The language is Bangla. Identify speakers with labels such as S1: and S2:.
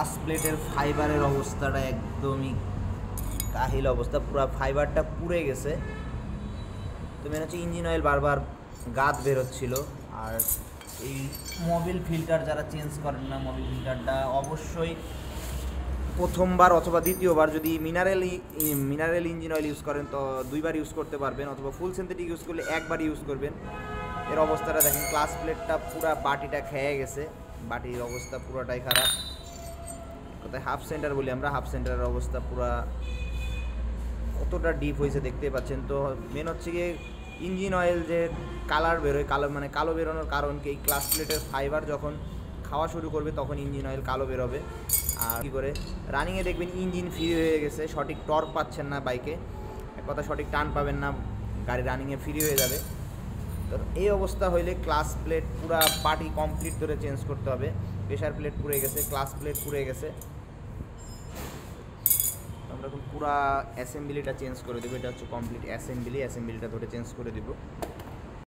S1: ক্লাস প্লেটের ফাইবারের অবস্থাটা একদমই কাহিল অবস্থা, পুরো ফাইবারটা পুড়ে গেছে। তো মেন হচ্ছে ইঞ্জিন অয়েল বারবার গাদ বেরোচ্ছিল। আর এই মোবিল ফিল্টার যারা চেঞ্জ করেন না, মোবিল ফিল্টারটা অবশ্যই প্রথমবার অথবা দ্বিতীয়বার, যদি মিনারেল ইঞ্জিন অয়েল ইউজ করেন তো 2বার ইউজ করতে পারবেন, অথবা ফুল সিনথেটিক ইউজ করলে 1বার ইউজ করবেন। এর অবস্থাটা দেখেন, ক্লাস প্লেটটা পুরা বাটিটা খেয়ে গেছে, বাটির অবস্থা পুরোটাই খারাপ। কোথায় হাফ সেন্টার বলি আমরা, হাফ সেন্টারের অবস্থা পুরা কতটা ডিপ হয়েছে দেখতে পাচ্ছেন। তো মেন হচ্ছে গিয়ে ইঞ্জিন অয়েল যে কালার বেরোয়, কালো বেরোনোর কারণ কি, এই ক্লাস প্লেটের ফাইবার যখন খাওয়া শুরু করবে তখন ইঞ্জিন অয়েল কালো বেরোবে। আর কী করে রানিংয়ে দেখবেন ইঞ্জিন ফ্রি হয়ে গেছে, সঠিক টর্ক পাচ্ছেন না বাইকে, এক কথা সঠিক টান পাবেন না, গাড়ি রানিংয়ে ফ্রি হয়ে যাবে। তো এই অবস্থা হইলে ক্লাস প্লেট পুরা পার্টি কমপ্লিট ধরে চেঞ্জ করতে হবে। প্রেশার প্লেট পুড়ে গেছে, ক্লাস প্লেট পুড়ে গেছে, আমরা এখন পুরা অ্যাসেম্বলিটা চেঞ্জ করে দেবো। এটা হচ্ছে কমপ্লিট অ্যাসেম্বলিটা ধরে চেঞ্জ করে দেবো।